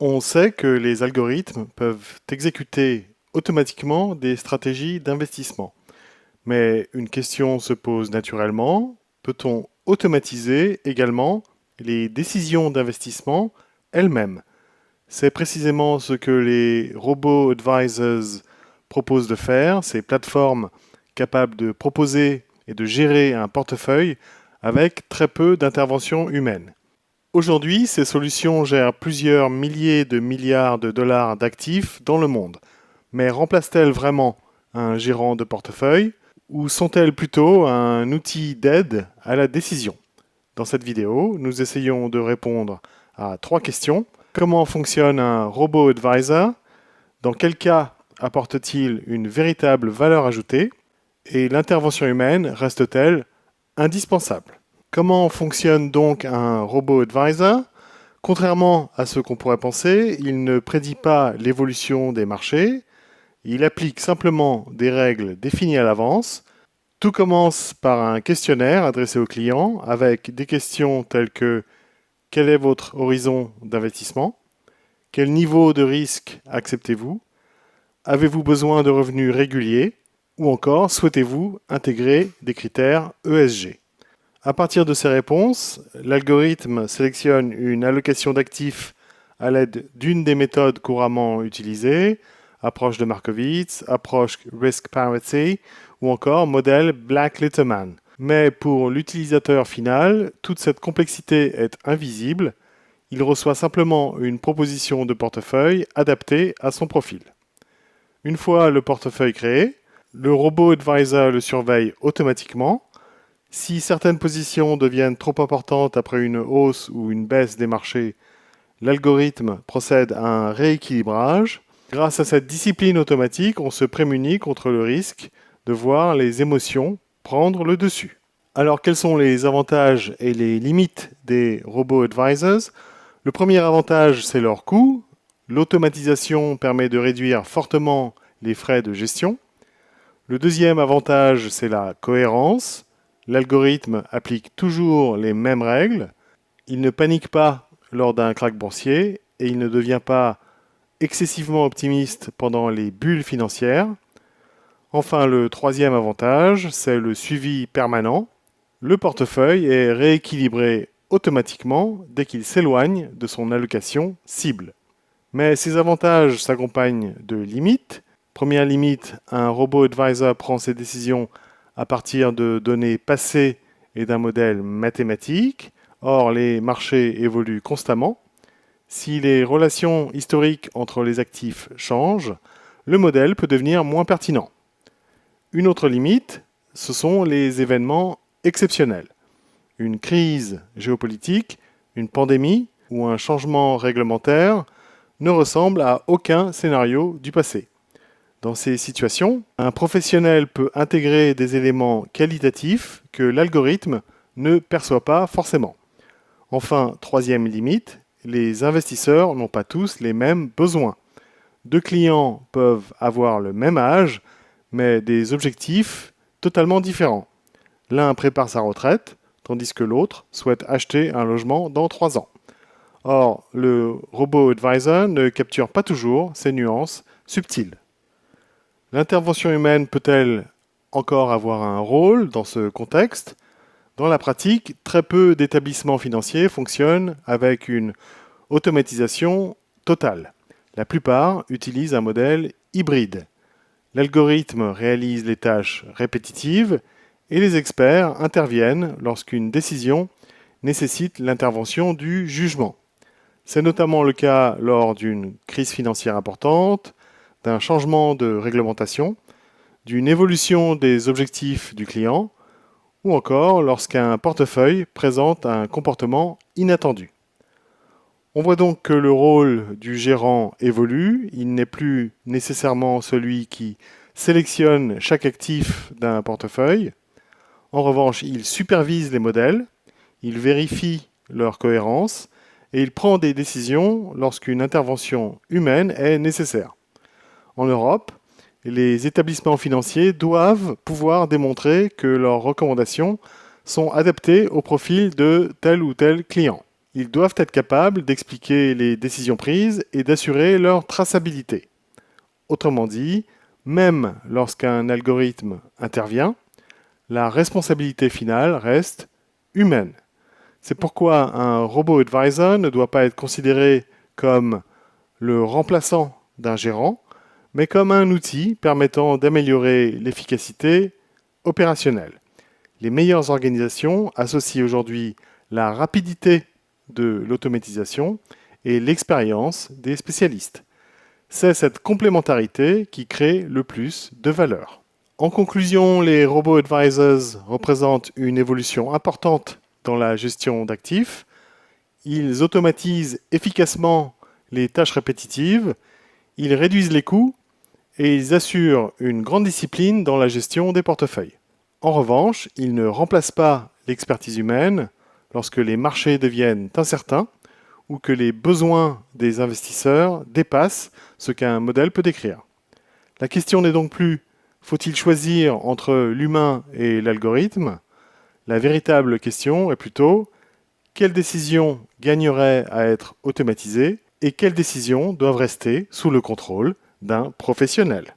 On sait que les algorithmes peuvent exécuter automatiquement des stratégies d'investissement. Mais une question se pose naturellement, peut-on automatiser également les décisions d'investissement elles-mêmes? C'est précisément ce que les robots advisors proposent de faire, ces plateformes capables de proposer et de gérer un portefeuille avec très peu d'intervention humaine. Aujourd'hui, ces solutions gèrent plusieurs milliers de milliards de dollars d'actifs dans le monde. Mais remplacent-elles vraiment un gérant de portefeuille ou sont-elles plutôt un outil d'aide à la décision? Dans cette vidéo, nous essayons de répondre à trois questions. Comment fonctionne un robot advisor? Dans quel cas apporte-t-il une véritable valeur ajoutée? Et l'intervention humaine reste-t-elle indispensable? Comment fonctionne donc un robot advisor? Contrairement à ce qu'on pourrait penser, il ne prédit pas l'évolution des marchés, il applique simplement des règles définies à l'avance. Tout commence par un questionnaire adressé aux clients avec des questions telles que quel est votre horizon d'investissement? Quel niveau de risque acceptez-vous? Avez-vous besoin de revenus réguliers? Ou encore, souhaitez-vous intégrer des critères ESG? À partir de ces réponses, l'algorithme sélectionne une allocation d'actifs à l'aide d'une des méthodes couramment utilisées, approche de Markowitz, approche Risk Parity ou encore modèle Black-Litterman. Mais pour l'utilisateur final, toute cette complexité est invisible. Il reçoit simplement une proposition de portefeuille adaptée à son profil. Une fois le portefeuille créé, le robot advisor le surveille automatiquement. Si certaines positions deviennent trop importantes après une hausse ou une baisse des marchés, l'algorithme procède à un rééquilibrage. Grâce à cette discipline automatique, on se prémunit contre le risque de voir les émotions prendre le dessus. Alors, quels sont les avantages et les limites des robots advisors? Le premier avantage, c'est leur coût. L'automatisation permet de réduire fortement les frais de gestion. Le deuxième avantage, c'est la cohérence. L'algorithme applique toujours les mêmes règles. Il ne panique pas lors d'un krach boursier et il ne devient pas excessivement optimiste pendant les bulles financières. Enfin, le troisième avantage, c'est le suivi permanent. Le portefeuille est rééquilibré automatiquement dès qu'il s'éloigne de son allocation cible. Mais ces avantages s'accompagnent de limites. Première limite, un robot advisor prend ses décisions à partir de données passées et d'un modèle mathématique. Or, les marchés évoluent constamment. Si les relations historiques entre les actifs changent, le modèle peut devenir moins pertinent. Une autre limite, ce sont les événements exceptionnels. Une crise géopolitique, une pandémie ou un changement réglementaire ne ressemble à aucun scénario du passé. Dans ces situations, un professionnel peut intégrer des éléments qualitatifs que l'algorithme ne perçoit pas forcément. Enfin, troisième limite, les investisseurs n'ont pas tous les mêmes besoins. Deux clients peuvent avoir le même âge, mais des objectifs totalement différents. L'un prépare sa retraite, tandis que l'autre souhaite acheter un logement dans 3 ans. Or, le robot advisor ne capture pas toujours ces nuances subtiles. L'intervention humaine peut-elle encore avoir un rôle dans ce contexte? Dans la pratique, très peu d'établissements financiers fonctionnent avec une automatisation totale. La plupart utilisent un modèle hybride. L'algorithme réalise les tâches répétitives et les experts interviennent lorsqu'une décision nécessite l'intervention du jugement. C'est notamment le cas lors d'une crise financière importante, d'un changement de réglementation, d'une évolution des objectifs du client, ou encore lorsqu'un portefeuille présente un comportement inattendu. On voit donc que le rôle du gérant évolue, il n'est plus nécessairement celui qui sélectionne chaque actif d'un portefeuille. En revanche, il supervise les modèles, il vérifie leur cohérence et il prend des décisions lorsqu'une intervention humaine est nécessaire. En Europe, les établissements financiers doivent pouvoir démontrer que leurs recommandations sont adaptées au profil de tel ou tel client. Ils doivent être capables d'expliquer les décisions prises et d'assurer leur traçabilité. Autrement dit, même lorsqu'un algorithme intervient, la responsabilité finale reste humaine. C'est pourquoi un robot advisor ne doit pas être considéré comme le remplaçant d'un gérant, mais comme un outil permettant d'améliorer l'efficacité opérationnelle. Les meilleures organisations associent aujourd'hui la rapidité de l'automatisation et l'expérience des spécialistes. C'est cette complémentarité qui crée le plus de valeur. En conclusion, les robots advisors représentent une évolution importante dans la gestion d'actifs. Ils automatisent efficacement les tâches répétitives, ils réduisent les coûts et ils assurent une grande discipline dans la gestion des portefeuilles. En revanche, ils ne remplacent pas l'expertise humaine lorsque les marchés deviennent incertains ou que les besoins des investisseurs dépassent ce qu'un modèle peut décrire. La question n'est donc plus faut-il choisir entre l'humain et l'algorithme? La véritable question est plutôt quelles décisions gagneraient à être automatisées et quelles décisions doivent rester sous le contrôle d'un professionnel.